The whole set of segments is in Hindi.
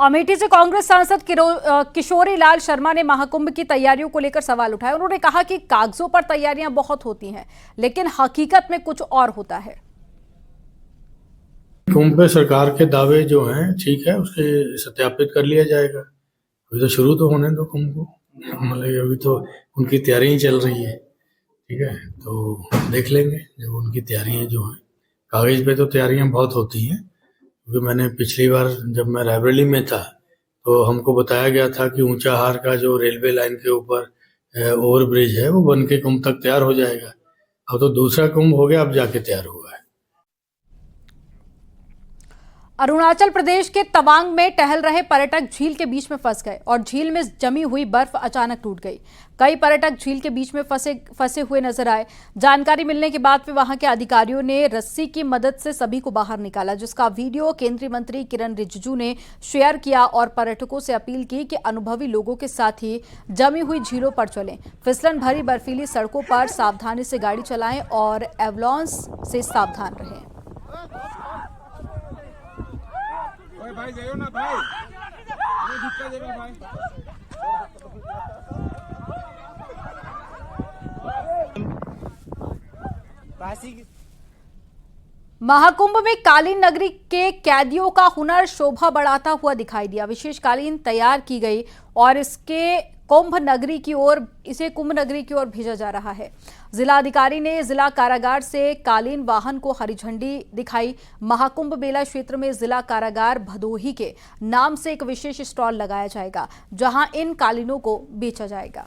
अमेठी से कांग्रेस सांसद किशोरी लाल शर्मा ने महाकुंभ की तैयारियों को लेकर सवाल उठाए। उन्होंने कहा कि कागजों पर तैयारियां बहुत होती हैं, लेकिन हकीकत में कुछ और होता है। कुंभ पे सरकार के दावे जो हैं ठीक है, उसके सत्यापित कर लिया जाएगा। अभी तो शुरू तो होने दो कुंभ को, मतलब अभी तो उनकी तैयारी ही चल रही है। ठीक है, तो देख लेंगे जब उनकी तैयारियां जो हैं। कागज पे तो तैयारियां बहुत होती हैं, क्योंकि मैंने पिछली बार जब मैं रायबरेली में था तो हमको बताया गया था कि ऊंचाहार का जो रेलवे लाइन के ऊपर ओवर ब्रिज है वो बन के कुंभ तक तैयार हो जाएगा। अब तो दूसरा कुंभ हो गया, अब जाके तैयार हुआ है। अरुणाचल प्रदेश के तवांग में टहल रहे पर्यटक झील के बीच में फंस गए और झील में जमी हुई बर्फ अचानक टूट गई। कई पर्यटक झील के बीच में फंसे हुए नजर आए। जानकारी मिलने के बाद फिर वहां के अधिकारियों ने रस्सी की मदद से सभी को बाहर निकाला, जिसका वीडियो केंद्रीय मंत्री किरण रिजिजू ने शेयर किया और पर्यटकों से अपील की कि अनुभवी लोगों के साथ ही जमी हुई झीलों पर चलें। फिसलन भरी बर्फीली सड़कों पर सावधानी से गाड़ी चलाएं और एवलांच से सावधान रहें। भाई जाइयो ना भाई, दिक्कत है भाई। महाकुंभ में कालीन नगरी के कैदियों का हुनर शोभा बढ़ाता हुआ दिखाई दिया। विशेष कालीन तैयार की गई और इसे कुंभ नगरी की ओर भेजा जा रहा है। जिला अधिकारी ने जिला कारागार से कालीन वाहन को हरी झंडी दिखाई। महाकुंभ मेला क्षेत्र में जिला कारागार भदोही के नाम से एक विशेष स्टॉल लगाया जाएगा, जहां इन कालीनों को बेचा जाएगा।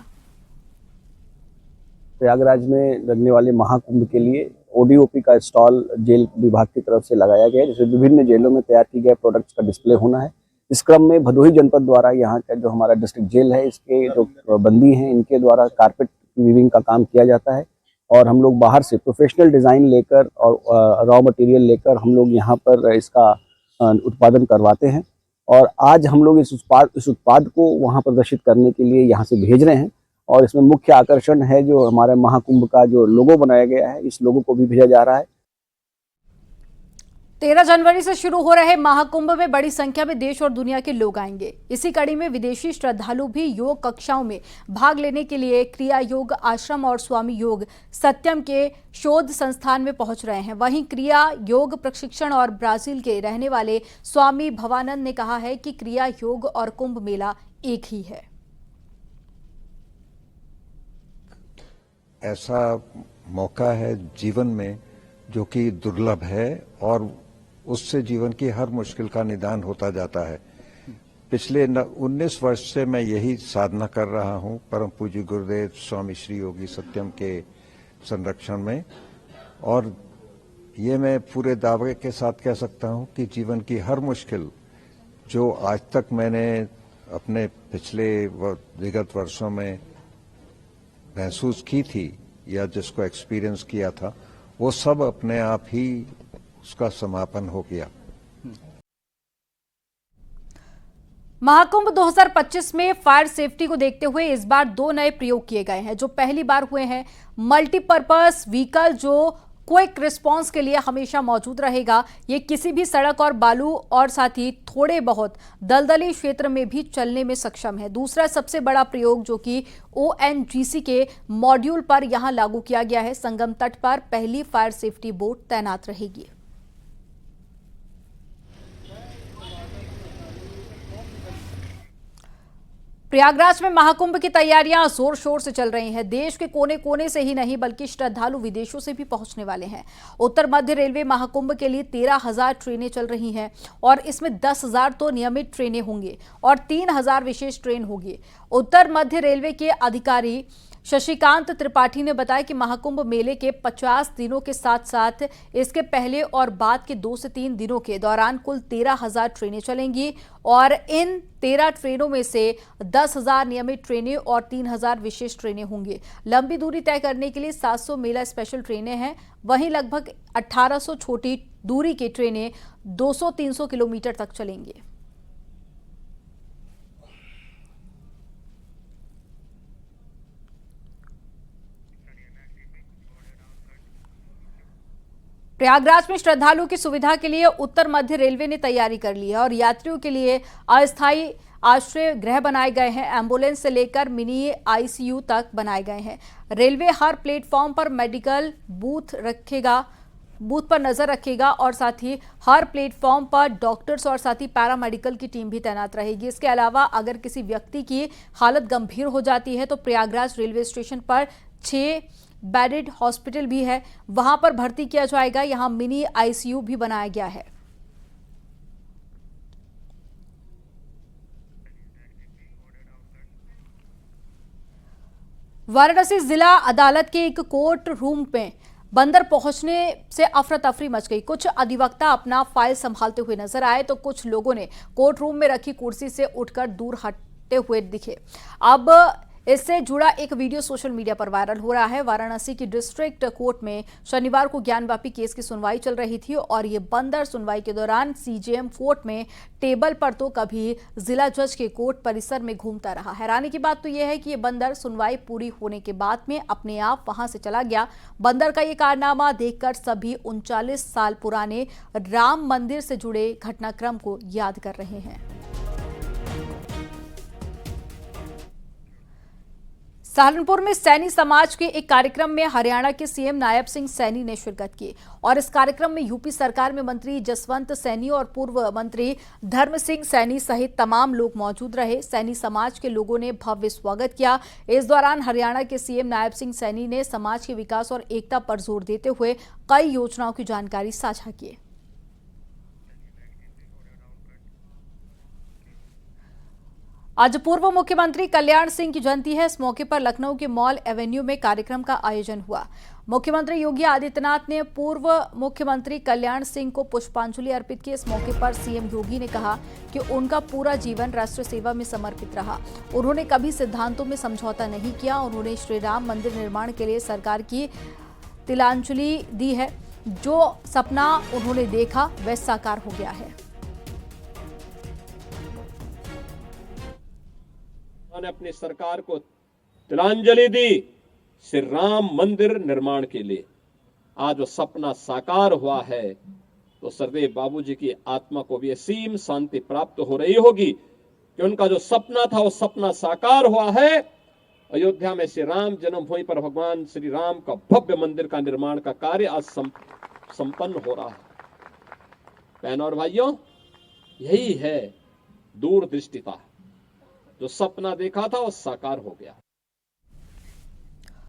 प्रयागराज में लगने वाले महाकुंभ के लिए ओडीओपी का स्टॉल जेल विभाग की तरफ से लगाया गया है, जिसमें विभिन्न जेलों में तैयार की गए प्रोडक्ट्स का डिस्प्ले होना है। इस क्रम में भदोही जनपद द्वारा यहाँ का जो हमारा डिस्ट्रिक्ट जेल है, इसके जो बंदी हैं, इनके द्वारा कारपेट वीविंग का काम किया जाता है और हम लोग बाहर से प्रोफेशनल डिज़ाइन लेकर और रॉ मटेरियल लेकर हम लोग यहाँ पर इसका उत्पादन करवाते हैं। और आज हम लोग इस उत्पाद को वहाँ प्रदर्शित करने के लिए यहाँ से भेज रहे हैं। और इसमें मुख्य आकर्षण है जो हमारे महाकुंभ का जो लोगो बनाया गया है, इस लोगो को भी भेजा जा रहा है। 13 जनवरी से शुरू हो रहे महाकुंभ में बड़ी संख्या में देश और दुनिया के लोग आएंगे। इसी कड़ी में विदेशी श्रद्धालु भी योग कक्षाओं में भाग लेने के लिए क्रिया योग आश्रम और स्वामी योग सत्यम के शोध संस्थान में पहुंच रहे हैं। वहीं क्रिया योग प्रशिक्षण और ब्राजील के रहने वाले स्वामी भवानंद ने कहा है कि क्रिया योग और कुंभ मेला एक ही है। ऐसा मौका है जीवन में जो कि दुर्लभ है और उससे जीवन की हर मुश्किल का निदान होता जाता है। पिछले 19 वर्ष से मैं यही साधना कर रहा हूं परम पूज्य गुरुदेव स्वामी श्री योगी सत्यम के संरक्षण में, और ये मैं पूरे दावे के साथ कह सकता हूं कि जीवन की हर मुश्किल जो आज तक मैंने अपने पिछले विगत वर्षों में महसूस की थी या जिसको एक्सपीरियंस किया था, वो सब अपने आप ही उसका समापन हो गया। महाकुंभ 2025 में फायर सेफ्टी को देखते हुए इस बार 2 नए प्रयोग किए गए हैं जो पहली बार हुए हैं। मल्टीपर्पज व्हीकल जो क्विक रिस्पांस के लिए हमेशा मौजूद रहेगा। ये किसी भी सड़क और बालू और साथ ही थोड़े बहुत दलदली क्षेत्र में भी चलने में सक्षम है। दूसरा सबसे बड़ा प्रयोग जो कि ONGC के मॉड्यूल पर यहां लागू किया गया है। संगम तट पर पहली फायर सेफ्टी बोट तैनात रहेगी। प्रयागराज में महाकुंभ की तैयारियां जोर शोर से चल रही हैं। देश के कोने कोने से ही नहीं बल्कि श्रद्धालु विदेशों से भी पहुंचने वाले हैं। उत्तर मध्य रेलवे महाकुंभ के लिए 13,000 ट्रेनें चल रही हैं और इसमें 10,000 तो नियमित ट्रेनें होंगी और 3,000 विशेष ट्रेन होगी। उत्तर मध्य रेलवे के अधिकारी शशिकांत त्रिपाठी ने बताया कि महाकुंभ मेले के 50 दिनों के साथ साथ इसके पहले और बाद के 2 से 3 दिनों के दौरान कुल 13,000 ट्रेनें चलेंगी और इन 13 ट्रेनों में से 10,000 नियमित ट्रेनें और 3,000 विशेष ट्रेनें होंगी। लंबी दूरी तय करने के लिए 700 मेला स्पेशल ट्रेनें हैं। वहीं लगभग 1800 छोटी दूरी की ट्रेनें 200-300 किलोमीटर तक चलेंगी। प्रयागराज में श्रद्धालुओं की सुविधा के लिए उत्तर मध्य रेलवे ने तैयारी कर ली है और यात्रियों के लिए अस्थायी आश्रय गृह बनाए गए हैं। एम्बुलेंस से लेकर मिनी आईसीयू तक बनाए गए हैं। रेलवे हर प्लेटफॉर्म पर मेडिकल बूथ पर नजर रखेगा और साथ ही हर प्लेटफॉर्म पर डॉक्टर्स और साथ ही पैरामेडिकल की टीम भी तैनात रहेगी। इसके अलावा अगर किसी व्यक्ति की हालत गंभीर हो जाती है तो प्रयागराज रेलवे स्टेशन पर 6 बेडेड हॉस्पिटल भी है, वहां पर भर्ती किया जाएगा। यहां मिनी आईसीयू भी बनाया गया है। वाराणसी जिला अदालत के एक कोर्ट रूम में बंदर पहुंचने से अफरा तफरी मच गई। कुछ अधिवक्ता अपना फाइल संभालते हुए नजर आए तो कुछ लोगों ने कोर्ट रूम में रखी कुर्सी से उठकर दूर हटते हुए दिखे। अब इससे जुड़ा एक वीडियो सोशल मीडिया पर वायरल हो रहा है। वाराणसी की डिस्ट्रिक्ट कोर्ट में शनिवार को ज्ञानवापी केस की सुनवाई चल रही थी और ये बंदर सुनवाई के दौरान सीजेएम कोर्ट में टेबल पर तो कभी जिला जज के कोर्ट परिसर में घूमता रहा। हैरानी की बात तो यह है कि ये बंदर सुनवाई पूरी होने के बाद में अपने आप वहां से चला गया। बंदर का ये कारनामा देखकर सभी 39 साल पुराने राम मंदिर से जुड़े घटनाक्रम को याद कर रहे हैं। सहारनपुर में सैनी समाज के एक कार्यक्रम में हरियाणा के सीएम नायब सिंह सैनी ने शिरकत की और इस कार्यक्रम में यूपी सरकार में मंत्री जसवंत सैनी और पूर्व मंत्री धर्म सिंह सैनी सहित तमाम लोग मौजूद रहे। सैनी समाज के लोगों ने भव्य स्वागत किया। इस दौरान हरियाणा के सीएम नायब सिंह सैनी ने समाज के विकास और एकता पर जोर देते हुए कई योजनाओं की जानकारी साझा की। आज पूर्व मुख्यमंत्री कल्याण सिंह की जयंती है। इस मौके पर लखनऊ के मॉल एवेन्यू में कार्यक्रम का आयोजन हुआ। मुख्यमंत्री योगी आदित्यनाथ ने पूर्व मुख्यमंत्री कल्याण सिंह को पुष्पांजलि अर्पित की। इस मौके पर सीएम योगी ने कहा कि उनका पूरा जीवन राष्ट्र सेवा में समर्पित रहा। उन्होंने कभी सिद्धांतों में समझौता नहीं किया। उन्होंने श्री राम मंदिर निर्माण के लिए सरकार की तिलांजलि दी है। जो सपना उन्होंने देखा वह साकार हो गया है। ने अपनी सरकार को तिलांजलि दी श्री राम मंदिर निर्माण के लिए। आज वो सपना साकार हुआ है तो सरदेव बाबूजी की आत्मा को भी असीम शांति प्राप्त हो रही होगी कि उनका जो सपना था वो सपना साकार हुआ है। अयोध्या में श्री राम जन्मभूमि पर भगवान श्री राम का भव्य मंदिर का निर्माण का कार्य आज संपन्न हो रहा है। बहनों और भाइयों, यही है दूरदृष्टिता। जो सपना देखा था वो साकार हो गया।